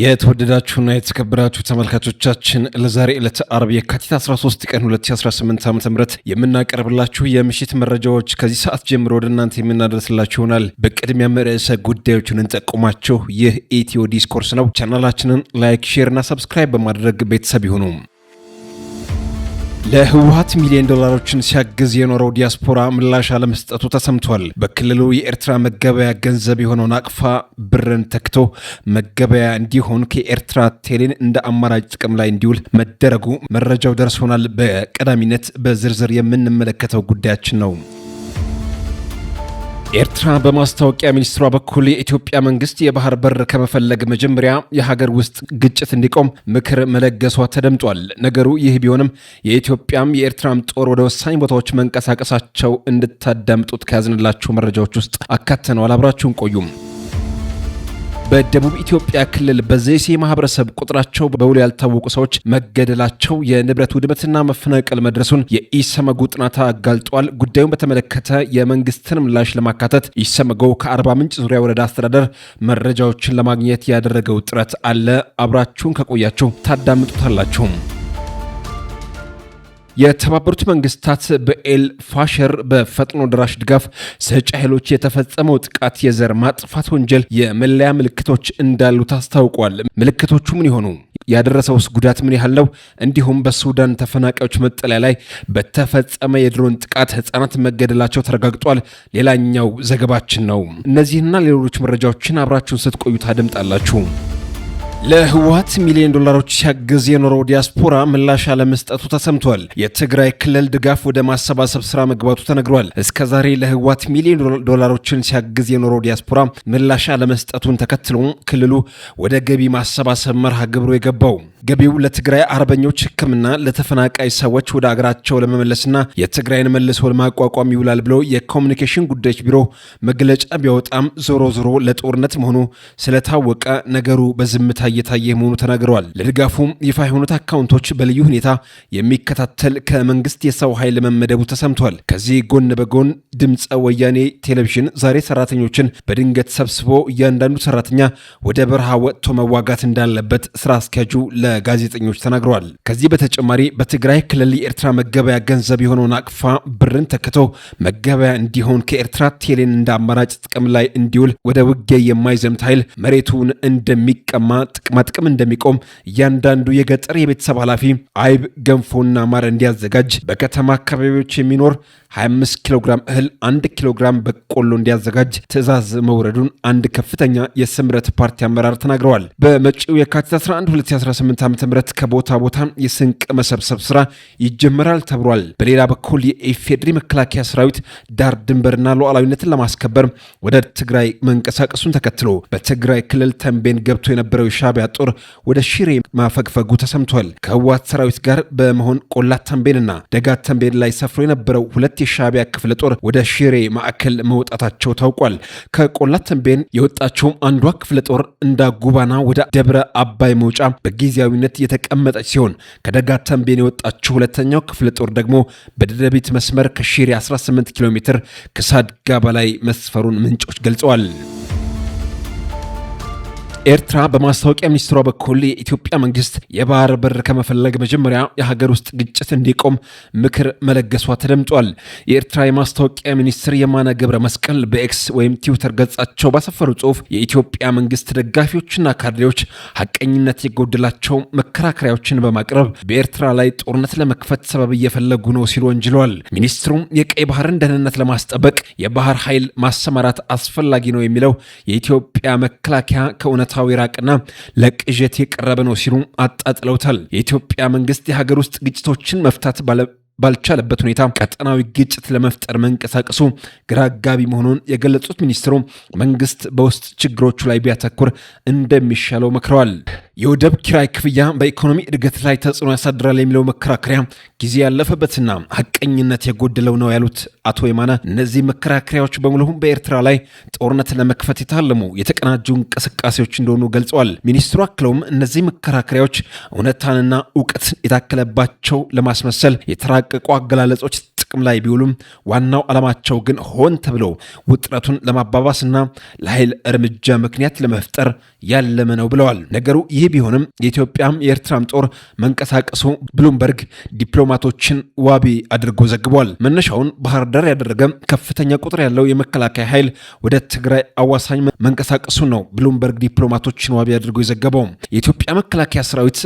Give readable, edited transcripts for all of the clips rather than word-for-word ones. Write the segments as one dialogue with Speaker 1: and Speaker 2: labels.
Speaker 1: የተወደዳችሁና የተከበራችሁ ተመልካቾቻችን ለዛሬ ዕለት አርብ የካቲት 13 ቀን 2018 ዓ.ም የምናቀርብላችሁ የምሽት መረጃዎች ከዚህ ሰዓት ጀምሮ ወደ እናንተ የምናደርስላችሁ ይሆናል። በቅድሚያም ርዕሰ ጉዳዮችን እንጠቁማችሁ። ይህ ኢትዮ ዲስኮርስ ነው። ቻናላችንን ላይክ፣ ሼር እና ሰብስክራይብ በማድረግ ቤተሰብ ይሁኑ። ለህወሓት ሚሊዮን ዶላሮችን ሲያግዝ የኖረው ዲያስፖራ ምላሽ አለመስጠቱ ተሰምቷል። በክልሉ የኤርትራ መገበያ ገንዘብ የሆነው ናቅፋ ብርን ተክቶ መገበያ እንዲሆን ከኤርትራ ቴሌን እንደ አማራጭ ጥቅም ላይ እንዲውል መደረጉ መረጃው ደርሶናል። በቀዳሚነት በዝርዝር የምንመለከተው ጉዳያችን ነው። ኤርትራ በማስታወቂያ ሚኒስትሯ በኩል የኢትዮጵያ መንግስት የባህር በር ከመፈለግ መጀመሪያ የሀገር ውስጥ ግጭት እንዲቆም ምክር መለገሷ ተደምጧል። ነገሩ ይህ ቢሆንም የኢትዮጵያም የኤርትራም ጦር ወደ ወሳኝ ቦታዎች መንቀሳቀሳቸው እንድታዳምጡት ከያዝንላችሁ መረጃዎች ውስጥ አካተነዋል። አብራችሁን ቆዩም። በደቡብ ኢትዮጵያ ክልል በዘይሴ ማህበረሰብ ቁጥራቸው በውል ያልታወቁ ሰዎች መገደላቸው፣ የንብረት ውድመትና መፈናቀል መድረሱን የኢሰመጉ ጥናት አጋልጧል። ጉዳዩን በተመለከተ የመንግስትን ምላሽ ለማካተት ኢሰመጉ ከአርባ ምንጭ ዙሪያ ወረዳ አስተዳደር መረጃዎችን ለማግኘት ያደረገው ጥረት አለ። አብራችሁን ከቆያችሁ ታዳምጡታላችሁ። የተባበሩት መንግስታት በኤል ፋሸር በፈጥኖ ደራሽ ድጋፍ ሰጪ ኃይሎች የተፈጸመው ጥቃት የዘር ማጥፋት ወንጀል የመለያ ምልክቶች እንዳሉት አስታውቋል። ምልክቶቹ ምን ይሆኑ? ያደረሰውስ ጉዳት ምን ያህል ነው? እንዲሁም በሱዳን ተፈናቃዮች መጠለያ ላይ በተፈጸመ የድሮን ጥቃት ህጻናት መገደላቸው ተረጋግጧል። ሌላኛው ዘገባችን ነው። እነዚህና ሌሎች መረጃዎችን አብራችሁን ስትቆዩ ታደምጣላችሁ። ለህወሓት ሚሊዮን ዶላሮች ሲያግዝ የኖረው ዲያስፖራ ምላሽ አለመስጠቱ ተሰምቷል። የትግራይ ክልል ድጋፍ ወደ ማሰባሰብ ስራ መግባቱ ተነግሯል። እስከዛሬ ለህወሓት ሚሊዮን ዶላሮችን ሲያግዝ የኖረው ዲያስፖራ ምላሽ አለመስጠቱን ተከትሎ ክልሉ ወደ ገቢ ማሰባሰብ መርሃ ግብሩ የገባው ገቢው ለትግራይ አርበኞች ሕክምና፣ ለተፈናቃይ ሰዎች ወደ አገራቸው ለመመለስና የትግራይን መልሶ ለማቋቋም ይውላል ብሎ የኮሚኒኬሽን ጉዳዮች ቢሮ መግለጫ ቢያወጣም ዞሮ ለጦርነት መሆኑ ስለታወቀ ነገሩ በዝምታ እየታየ መሆኑ ተናግረዋል። ለድጋፉም ይፋ የሆኑት አካውንቶች በልዩ ሁኔታ የሚከታተል ከመንግስት የሰው ኃይል መመደቡ ተሰምቷል። ከዚህ ጎን በጎን ድምፀ ወያኔ ቴሌቪዥን ዛሬ ሰራተኞችን በድንገት ሰብስቦ እያንዳንዱ ሰራተኛ ወደ በረሃ ወጥቶ መዋጋት እንዳለበት ስራ አስኪያጁ ጋዜጠኞች ተናግረዋል። ከዚህ በተጨማሪ በትግራይ ክልል የኤርትራ መገበያ ገንዘብ የሆነው ናቅፋ ብርን ተክቶ መገበያ እንዲሆን ከኤርትራ ቴሌን እንደ አማራጭ ጥቅም ላይ እንዲውል ወደ ውጊያ የማይዘምት ኃይል መሬቱን እንደሚቀማ ጥቅማጥቅም እንደሚቆም እያንዳንዱ የገጠር የቤተሰብ ኃላፊ አይብ ገንፎና ማር እንዲያዘጋጅ በከተማ አካባቢዎች የሚኖር 25 ኪሎ ግራም እህል 1 ኪሎ ግራም በቆሎ እንዲያዘጋጅ ትዕዛዝ መውረዱን አንድ ከፍተኛ የስምረት ፓርቲ አመራር ተናግረዋል። በመጪው የካቲት 11 2018 ዓ.ም ከቦታ ቦታ የስንቅ መሰብሰብ ስራ ይጀምራል ተብሏል። በሌላ በኩል የኢፌዴሪ መከላከያ ሰራዊት ዳር ድንበርና ሉዓላዊነትን ለማስከበር ወደ ትግራይ መንቀሳቀሱን ተከትሎ በትግራይ ክልል ተንቤን ገብቶ የነበረው የሻዕቢያ ጦር ወደ ሽሬ ማፈግፈጉ ተሰምቷል። ከህወሓት ሰራዊት ጋር በመሆን ቆላ ተንቤንና ደጋ ተንቤን ላይ ሰፍሮ የነበረው ሁለት የሻዕቢያ ክፍለ ጦር ወደ ሽሬ ማዕከል መውጣታቸው ታውቋል። ከቆላ ተንቤን የወጣቸውም አንዷ ክፍለ ጦር እንዳጉባና ወደ ደብረ አባይ መውጫ በጊዜያዊነት የተቀመጠች ሲሆን ከደጋ ተንቤን የወጣችው ሁለተኛው ክፍለ ጦር ደግሞ በደደቢት መስመር ከሽሬ 18 ኪሎ ሜትር ከሳድጋ በላይ መስፈሩን ምንጮች ገልጸዋል። ኤርትራ በማስታወቂያ ሚኒስትሯ በኩል የኢትዮጵያ መንግስት የባህር በር ከመፈለግ መጀመሪያ የሀገር ውስጥ ግጭት እንዲቆም ምክር መለገሷ ተደምጧል። የኤርትራ የማስታወቂያ ሚኒስትር የማነ ገብረ መስቀል በኤክስ ወይም ትዊተር ገጻቸው ባሰፈሩ ጽሁፍ የኢትዮጵያ መንግስት ደጋፊዎችና ካድሬዎች ሐቀኝነት የጎደላቸው መከራከሪያዎችን በማቅረብ በኤርትራ ላይ ጦርነት ለመክፈት ሰበብ እየፈለጉ ነው ሲሉ ወንጅለዋል። ሚኒስትሩም የቀይ ባህርን ደህንነት ለማስጠበቅ የባህር ኃይል ማሰማራት አስፈላጊ ነው የሚለው የኢትዮጵያ መከላከያ ከእውነት ራቅና ለቅዠት የቀረበ ነው ሲሉ አጣጥለውታል። የኢትዮጵያ መንግስት የሀገር ውስጥ ግጭቶችን መፍታት ባልቻለበት ሁኔታ ቀጠናዊ ግጭት ለመፍጠር መንቀሳቀሱ ግራ አጋቢ መሆኑን የገለጹት ሚኒስትሩ መንግስት በውስጥ ችግሮቹ ላይ ቢያተኩር እንደሚሻለው መክረዋል። የወደብ ኪራይ ክፍያ በኢኮኖሚ እድገት ላይ ተጽዕኖ ያሳድራል የሚለው መከራከሪያ ጊዜ ያለፈበትና ሐቀኝነት የጎደለው ነው ያሉት አቶ የማነ እነዚህ መከራከሪያዎች በሙሉ በኤርትራ ላይ ጦርነት ለመክፈት የታለሙ የተቀናጁ እንቅስቃሴዎች እንደሆኑ ገልጸዋል። ሚኒስትሩ አክለውም እነዚህ መከራከሪያዎች እውነታንና እውቀት የታከለባቸው ለማስመሰል የተራቀቁ አገላለጾች ጥቅም ላይ ቢውሉም ዋናው ዓላማቸው ግን ሆን ተብሎ ውጥረቱን ለማባባስና ለኃይል እርምጃ ምክንያት ለመፍጠር ያለመ ነው ብለዋል። ነገሩ ይህ ቢሆንም የኢትዮጵያም የኤርትራም ጦር መንቀሳቀሱ ብሉምበርግ ዲፕሎማቶችን ዋቢ አድርጎ ዘግቧል። መነሻውን ባህር ዳር ያደረገ ከፍተኛ ቁጥር ያለው የመከላከያ ኃይል ወደ ትግራይ አዋሳኝ መንቀሳቀሱ ነው ብሉምበርግ ዲፕሎማቶችን ዋቢ አድርጎ የዘገበው። የኢትዮጵያ መከላከያ ሰራዊት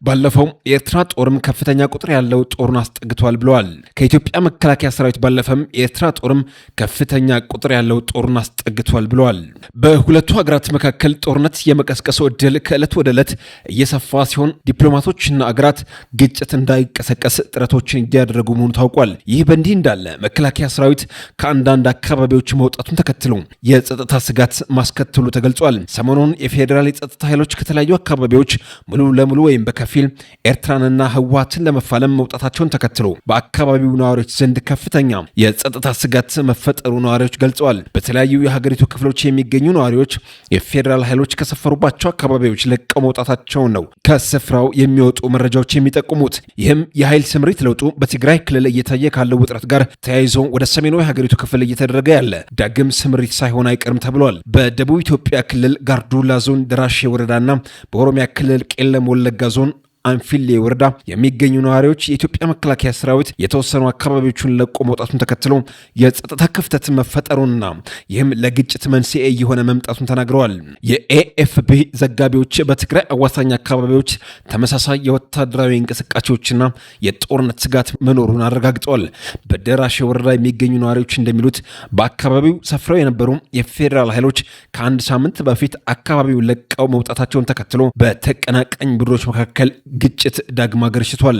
Speaker 1: ባለፈው የኤርትራ ጦርም ከፍተኛ ቁጥር ያለው ጦሩን አስጠግቷል ብለዋል። ከኢትዮጵያ መከላከያ ሰራዊት ባለፈም የኤርትራ ጦርም ከፍተኛ ቁጥር ያለው ጦሩን አስጠግቷል ብለዋል። በሁለቱ ሀገራት መካከል ጦርነት የመቀስቀሱ ዕድል ከዕለት ወደ ዕለት እየሰፋ ሲሆን ዲፕሎማቶችና አገራት ግጭት እንዳይቀሰቀስ ጥረቶችን እያደረጉ መሆኑ ታውቋል። ይህ በእንዲህ እንዳለ መከላከያ ሰራዊት ከአንዳንድ አካባቢዎች መውጣቱን ተከትሎ የጸጥታ ስጋት ማስከተሉ ተገልጿል። ሰሞኑን የፌዴራል የጸጥታ ኃይሎች ከተለያዩ አካባቢዎች ሙሉ ለሙሉ ወይም በከፊል ኤርትራንና ህወሓትን ለመፋለም መውጣታቸውን ተከትሎ በአካባቢው ነዋሪዎች ዘንድ ከፍተኛ የጸጥታ ስጋት መፈጠሩ ነዋሪዎች ገልጸዋል። በተለያዩ የሀገሪቱ ክፍሎች የሚገኙ ነዋሪዎች የፌዴራል ኃይሎች ከሰፈሩባቸው አካባቢዎች ለቀው መውጣታቸውን ነው ከስፍራው የሚወጡ መረጃዎች የሚጠቁሙት። ይህም የኃይል ስምሪት ለውጡ በትግራይ ክልል እየታየ ካለው ውጥረት ጋር ተያይዞ ወደ ሰሜኑ የሀገሪቱ ክፍል እየተደረገ ያለ ዳግም ስምሪት ሳይሆን አይቀርም ተብሏል። በደቡብ ኢትዮጵያ ክልል ጋርዱላ ዞን ደራሼ ወረዳና በኦሮሚያ ክልል ቄለም ወለጋ ዞን አንፊሌ ወረዳ የሚገኙ ነዋሪዎች የኢትዮጵያ መከላከያ ሰራዊት የተወሰኑ አካባቢዎችን ለቆ መውጣቱን ተከትሎ የጸጥታ ክፍተት መፈጠሩንና ይህም ለግጭት መንስኤ የሆነ መምጣቱን ተናግረዋል። የኤኤፍፒ ዘጋቢዎች በትግራይ አዋሳኝ አካባቢዎች ተመሳሳይ የወታደራዊ እንቅስቃሴዎችና የጦርነት ስጋት መኖሩን አረጋግጠዋል። በደራሼ ወረዳ የሚገኙ ነዋሪዎች እንደሚሉት በአካባቢው ሰፍረው የነበሩ የፌዴራል ኃይሎች ከአንድ ሳምንት በፊት አካባቢውን ለቀው መውጣታቸውን ተከትሎ በተቀናቃኝ ቡድኖች መካከል ግጭት ዳግም አገርሽቷል።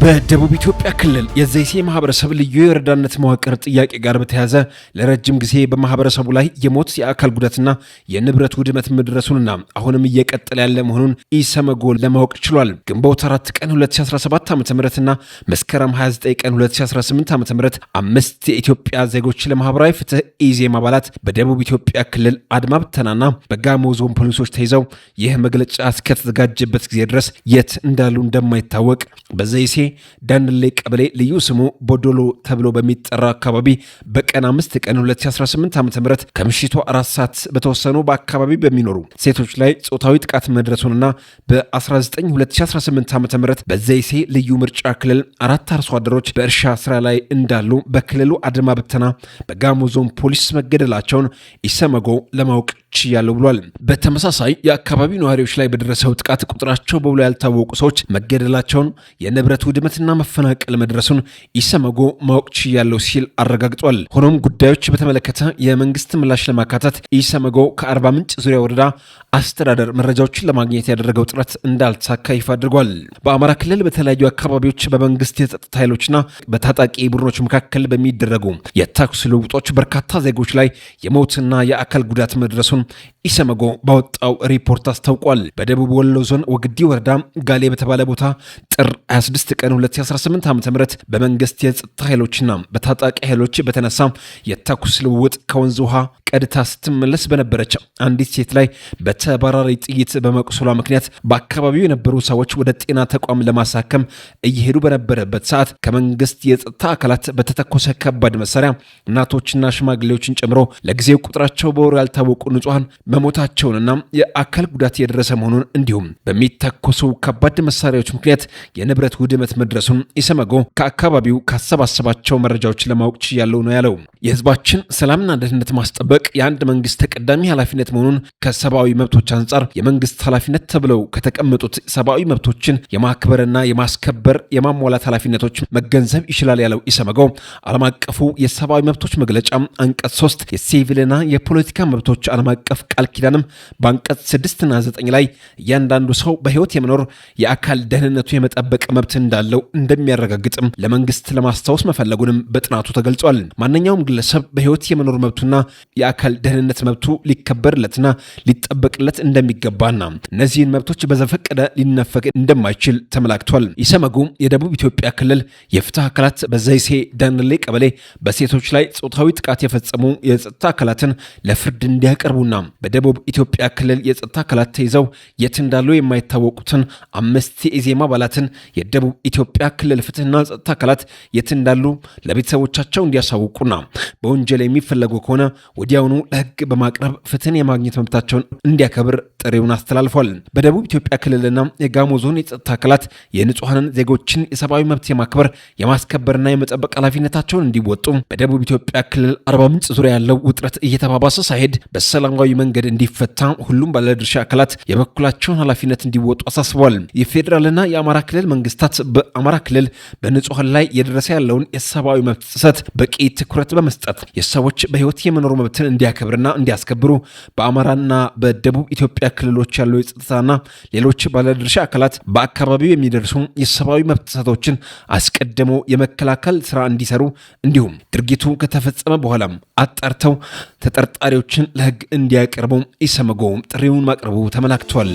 Speaker 1: በደቡብ ኢትዮጵያ ክልል የዘይሴ ማህበረሰብ ልዩ የወረዳነት መዋቅር ጥያቄ ጋር በተያያዘ ለረጅም ጊዜ በማህበረሰቡ ላይ የሞት የአካል ጉዳትና የንብረት ውድመት መድረሱንና አሁንም እየቀጠለ ያለ መሆኑን ኢሰመጎ ለማወቅ ችሏል። ግንቦት 4 ቀን 2017 ዓ.ም እና መስከረም 29 ቀን 2018 ዓ.ም አምስት የኢትዮጵያ ዜጎች ለማህበራዊ ፍትህ ኢዜማ አባላት በደቡብ ኢትዮጵያ ክልል አድማ ብተናና በጋሞ ዞን ፖሊሶች ተይዘው ይህ መግለጫ እስከተዘጋጀበት ጊዜ ድረስ የት እንዳሉ እንደማይታወቅ በዘይሴ ዳንሌ ቀበሌ ልዩ ስሙ ቦዶሎ ተብሎ በሚጠራ አካባቢ በቀን 5 ቀን 2018 ዓ.ም ከምሽቱ 4 ሰዓት በተወሰኑ በአካባቢ በሚኖሩ ሴቶች ላይ ጾታዊ ጥቃት መድረሱንና በ19 2018 ዓ.ም በዘይሴ ልዩ ምርጫ ክልል 4 አርሶ አደሮች በእርሻ ስራ ላይ እንዳሉ በክልሉ አድማ ብተና በጋሞ ዞን ፖሊስ መገደላቸውን ኢሰመጎ ለማወቅ ችያለሁ ብሏል። በተመሳሳይ የአካባቢው ነዋሪዎች ላይ በደረሰው ጥቃት ቁጥራቸው በውሎ ያልታወቁ ሰዎች መገደላቸውን የንብረት ውድመትና መፈናቀል መድረሱን ኢሰመጎ ማወቅ ችያለሁ ሲል አረጋግጧል። ሆኖም ጉዳዮች በተመለከተ የመንግስት ምላሽ ለማካተት ኢሰመጎ ከአርባ ምንጭ ዙሪያ ወረዳ አስተዳደር መረጃዎችን ለማግኘት ያደረገው ጥረት እንዳልተሳካ ይፋ አድርጓል። በአማራ ክልል በተለያዩ አካባቢዎች በመንግስት የጸጥታ ኃይሎችና በታጣቂ ቡድኖች መካከል በሚደረጉ የተኩስ ልውውጦች በርካታ ዜጎች ላይ የሞትና የአካል ጉዳት መድረሱን ኢሰመጎ ባወጣው ሪፖርት አስታውቋል። በደቡብ ወሎ ዞን ወግዲ ወረዳ ጋሌ በተባለ ቦታ ጥር 26 ቀን 2018 ዓ.ም በመንግስት የጸጥታ ኃይሎችና በታጣቂ ኃይሎች በተነሳ የተኩስ ልውውጥ ከወንዝ ውሃ ቀድታ ስትመለስ በነበረች አንዲት ሴት ላይ በተባራሪ ጥይት በመቁሰሏ ምክንያት በአካባቢው የነበሩ ሰዎች ወደ ጤና ተቋም ለማሳከም እየሄዱ በነበረበት ሰዓት ከመንግስት የጸጥታ አካላት በተተኮሰ ከባድ መሳሪያ እናቶችና ሽማግሌዎችን ጨምሮ ለጊዜው ቁጥራቸው በወሩ ያልታወቁ ንጹሐን መሞታቸውንና የአካል ጉዳት የደረሰ መሆኑን እንዲሁም በሚተኮሱ ከባድ መሳሪያዎች ምክንያት የንብረት ውድመት መድረሱን ኢሰመጎ ከአካባቢው ካሰባሰባቸው መረጃዎች ለማወቅ ችያለሁ ነው ያለው። የህዝባችን ሰላምና ደህንነት ማስጠበቅ የአንድ መንግስት ተቀዳሚ ኃላፊነት መሆኑን ከሰብአዊ መብቶች አንጻር የመንግስት ኃላፊነት ተብለው ከተቀመጡት ሰብአዊ መብቶችን የማክበርና የማስከበር የማሟላት ኃላፊነቶች መገንዘብ ይችላል ያለው ኢሰመጎ ዓለም አቀፉ የሰብአዊ መብቶች መግለጫ አንቀጽ 3 የሲቪልና የፖለቲካ መብቶች ዓለም አቀፍ ቃል ኪዳንም በአንቀጽ 6 እና 9 ላይ እያንዳንዱ ሰው በህይወት የመኖር የአካል ደህንነቱ የመጠበቅ መብት እንዳለው እንደሚያረጋግጥም ለመንግስት ለማስታወስ መፈለጉንም በጥናቱ ተገልጿል። ማንኛውም ግለሰብ በህይወት የመኖር መብቱና የአካል ደህንነት መብቱ ሊከበርለትና ሊጠበቅለት እንደሚገባና እነዚህን መብቶች በዘፈቀደ ሊነፈቅ እንደማይችል ተመላክቷል። ኢሰመጉ የደቡብ ኢትዮጵያ ክልል የፍትህ አካላት በዘይሴ ዳንሌ ቀበሌ በሴቶች ላይ ጾታዊ ጥቃት የፈጸሙ የጸጥታ አካላትን ለፍርድ እንዲያቀርቡና በደቡብ ኢትዮጵያ ክልል የጸጥታ አካላት ተይዘው የት እንዳሉ የማይታወቁትን 5 የኢዜማ አባላትን የደቡብ የኢትዮጵያ ክልል ፍትህና ጸጥታ አካላት የት እንዳሉ ለቤተሰቦቻቸው እንዲያሳውቁና በወንጀል የሚፈለጉ ከሆነ ወዲያውኑ ለህግ በማቅረብ ፍትህን የማግኘት መብታቸውን እንዲያከብር ጥሪውን አስተላልፏል። በደቡብ ኢትዮጵያ ክልልና የጋሞ ዞን የጸጥታ አካላት የንጹሐንን ዜጎችን የሰብአዊ መብት የማስከበርና የመጠበቅ ኃላፊነታቸውን እንዲወጡ በደቡብ ኢትዮጵያ ክልል አርባ ምንጭ ዙሪያ ያለው ውጥረት እየተባባሰ ሳይሄድ በሰላማዊ መንገድ እንዲፈታ ሁሉም ባለድርሻ አካላት የበኩላቸውን ኃላፊነት እንዲወጡ አሳስበዋል። የፌዴራልና የአማራ ክልል መንግስታት በአማራ ክልል በንጹሐን ላይ የደረሰ ያለውን የሰብአዊ መብት ጥሰት በቂ ትኩረት በመስጠት የሰዎች በህይወት የመኖር መብትን እንዲያከብርና እንዲያስከብሩ በአማራና በደቡብ ኢትዮጵያ ክልሎች ያለው የጸጥታና ሌሎች ባለድርሻ አካላት በአካባቢው የሚደርሱ የሰብአዊ መብት ጥሰቶችን አስቀድመው የመከላከል ስራ እንዲሰሩ እንዲሁም ድርጊቱ ከተፈጸመ በኋላም አጣርተው ተጠርጣሪዎችን ለህግ እንዲያቀርቡ ኢሰመጎ ጥሪውን ማቅረቡ ተመላክቷል።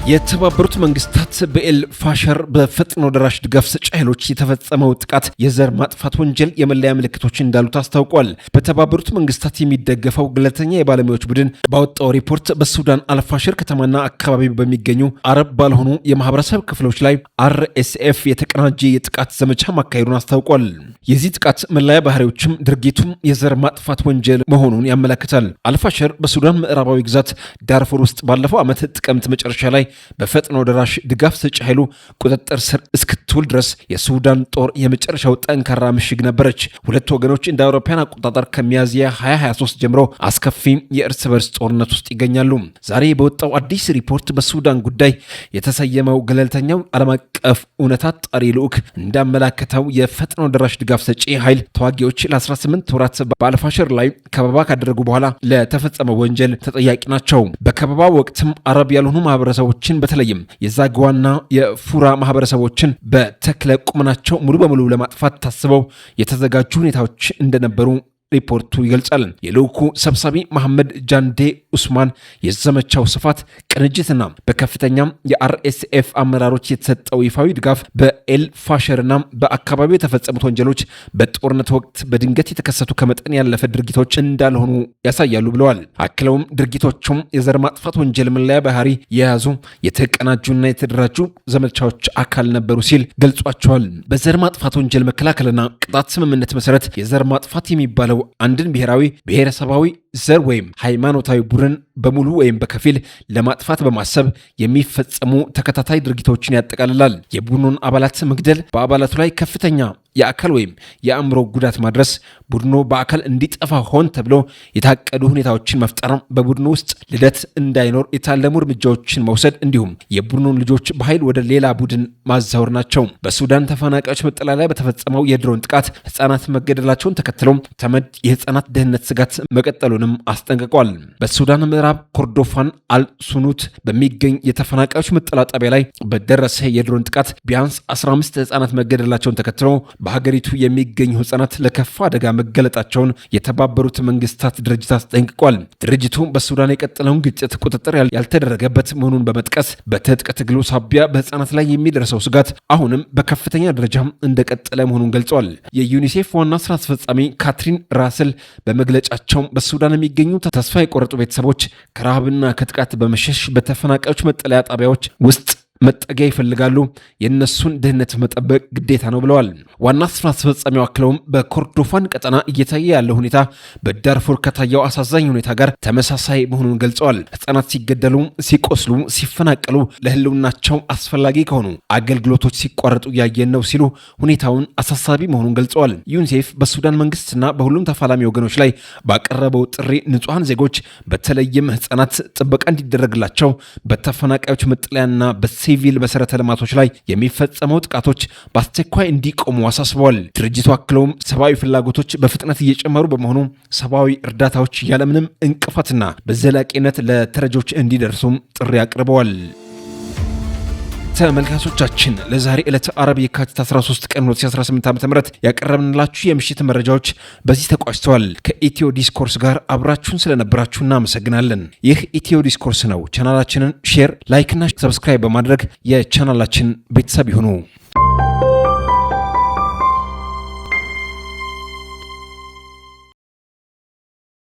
Speaker 1: የተባበሩት መንግስታት በኤል ፋሸር በፈጥኖ ደራሽ ድጋፍ ሰጪ ኃይሎች የተፈጸመው ጥቃት የዘር ማጥፋት ወንጀል የመለያ ምልክቶች እንዳሉት አስታውቋል። በተባበሩት መንግስታት የሚደገፈው ገለልተኛ የባለሙያዎች ቡድን ባወጣው ሪፖርት በሱዳን አልፋሽር ከተማና አካባቢ በሚገኙ አረብ ባልሆኑ የማህበረሰብ ክፍሎች ላይ RSF የተቀናጀ የጥቃት ዘመቻ ማካሄዱን አስታውቋል። የዚህ ጥቃት መለያ ባህሪዎችም ድርጊቱም የዘር ማጥፋት ወንጀል መሆኑን ያመለክታል። አልፋሽር በሱዳን ምዕራባዊ ግዛት ዳርፉር ውስጥ ባለፈው ዓመት ጥቅምት መጨረሻ ላይ በፈጥኖ ደራሽ ድጋፍ ሰጪ ኃይሉ ቁጥጥር ስር እስክትውል ድረስ የሱዳን ጦር የመጨረሻው ጠንካራ ምሽግ ነበረች። ሁለት ወገኖች እንደ አውሮፓውያን አቆጣጠር ከሚያዝያ 2023 ጀምሮ አስከፊ የእርስ በርስ ጦርነት ውስጥ ይገኛሉ። ዛሬ በወጣው አዲስ ሪፖርት በሱዳን ጉዳይ የተሰየመው ገለልተኛው ዓለም አቀፍ እውነታ ጣሪ ልዑክ እንዳመላከተው የፈጥኖ ደራሽ ድጋፍ ሰጪ ኃይል ተዋጊዎች ለ18 ወራት በአልፋሽር ላይ ከበባ ካደረጉ በኋላ ለተፈጸመው ወንጀል ተጠያቂ ናቸው። በከበባ ወቅትም አረብ ያልሆኑ ማህበረሰቦች በተለይም የዛግዋና የፉራ ማህበረሰቦችን በተክለ ቁመናቸው ሙሉ በሙሉ ለማጥፋት ታስበው የተዘጋጁ ሁኔታዎች እንደነበሩ ሪፖርቱ ይገልጻል። የልዑኩ ሰብሳቢ መሐመድ ጃንዴ ኡስማን የዘመቻው ስፋት ቅንጅትና በከፍተኛ የRSF አመራሮች የተሰጠው ይፋዊ ድጋፍ በኤል ፋሸርና በአካባቢው የተፈጸሙት ወንጀሎች በጦርነት ወቅት በድንገት የተከሰቱ ከመጠን ያለፈ ድርጊቶች እንዳልሆኑ ያሳያሉ ብለዋል። አክለውም ድርጊቶቹም የዘር ማጥፋት ወንጀል መለያ ባህሪ የያዙ የተቀናጁና የተደራጁ ዘመቻዎች አካል ነበሩ ሲል ገልጿቸዋል። በዘር ማጥፋት ወንጀል መከላከልና ቅጣት ስምምነት መሰረት የዘር ማጥፋት የሚባለው አንድን ብሔረሰባዊ ዘር ወይም ሃይማኖታዊ ቡድን በሙሉ ወይም በከፊል ለማጥፋት በማሰብ የሚፈጸሙ ተከታታይ ድርጊቶችን ያጠቃልላል። የቡድኑን አባላት መግደል፣ በአባላቱ ላይ ከፍተኛ የአካል ወይም የአእምሮ ጉዳት ማድረስ፣ ቡድኑ በአካል እንዲጠፋ ሆን ተብሎ የታቀዱ ሁኔታዎችን መፍጠር፣ በቡድኑ ውስጥ ልደት እንዳይኖር የታለሙ እርምጃዎችን መውሰድ እንዲሁም የቡድኑን ልጆች በኃይል ወደ ሌላ ቡድን ማዛወር ናቸው። በሱዳን ተፈናቃዮች መጠለያ ላይ በተፈጸመው የድሮን ጥቃት ህጻናት መገደላቸውን ተከትለው ተመድ የህጻናት ደህንነት ስጋት መቀጠሉንም አስጠንቅቋል። በሱዳን ምዕራብ ኮርዶፋን አልሱኑት በሚገኝ የተፈናቃዮች መጠለያ ጣቢያ ላይ በደረሰ የድሮን ጥቃት ቢያንስ 15 ህጻናት መገደላቸውን ተከትሎ በሀገሪቱ የሚገኙ ህጻናት ለከፋ አደጋ መገለጣቸውን የተባበሩት መንግስታት ድርጅት አስጠንቅቋል። ድርጅቱ በሱዳን የቀጠለውን ግጭት ቁጥጥር ያልተደረገበት መሆኑን በመጥቀስ በትጥቅ ትግሉ ሳቢያ በህጻናት ላይ የሚደርሰው ስጋት አሁንም በከፍተኛ ደረጃ እንደቀጠለ መሆኑን ገልጿል። የዩኒሴፍ ዋና ስራ አስፈጻሚ ካትሪን ራስል በመግለጫቸው በሱዳን የሚገኙ ተስፋ የቆረጡ ቤተሰቦች ከረሃብና ከጥቃት በመሸሽ በተፈናቃዮች መጠለያ ጣቢያዎች ውስጥ መጠጊያ ይፈልጋሉ። የእነሱን ደህንነት መጠበቅ ግዴታ ነው ብለዋል። ዋና ስራ አስፈጻሚው አክለውም በኮርዶፋን ቀጠና እየታየ ያለው ሁኔታ በዳርፉር ከታየው አሳዛኝ ሁኔታ ጋር ተመሳሳይ መሆኑን ገልጸዋል። ህጻናት ሲገደሉ፣ ሲቆስሉ፣ ሲፈናቀሉ፣ ለህልውናቸው አስፈላጊ ከሆኑ አገልግሎቶች ሲቋረጡ እያየን ነው ሲሉ ሁኔታውን አሳሳቢ መሆኑን ገልጸዋል። ዩኒሴፍ በሱዳን መንግስትና በሁሉም ተፋላሚ ወገኖች ላይ ባቀረበው ጥሪ ንጹሐን ዜጎች በተለይም ህጻናት ጥበቃ እንዲደረግላቸው በተፈናቃዮች መጠለያና ሲቪል መሰረተ ልማቶች ላይ የሚፈጸመው ጥቃቶች በአስቸኳይ እንዲቆሙ አሳስበዋል። ድርጅቱ አክለውም ሰብአዊ ፍላጎቶች በፍጥነት እየጨመሩ በመሆኑ ሰብአዊ እርዳታዎች ያለምንም እንቅፋትና በዘላቂነት ለተረጆች እንዲደርሱም ጥሪ አቅርበዋል። ተመልካቾቻችን ለዛሬ ዕለት አረብ የካቲት 13 ቀን 2018 ዓ.ም ያቀረብንላችሁ የምሽት መረጃዎች በዚህ ተቋጭተዋል። ከኢትዮ ዲስኮርስ ጋር አብራችሁን ስለነበራችሁ እናመሰግናለን። ይህ ኢትዮ ዲስኮርስ ነው። ቻናላችንን ሼር፣ ላይክ እና ሰብስክራይብ በማድረግ የቻናላችን ቤተሰብ ይሁኑ።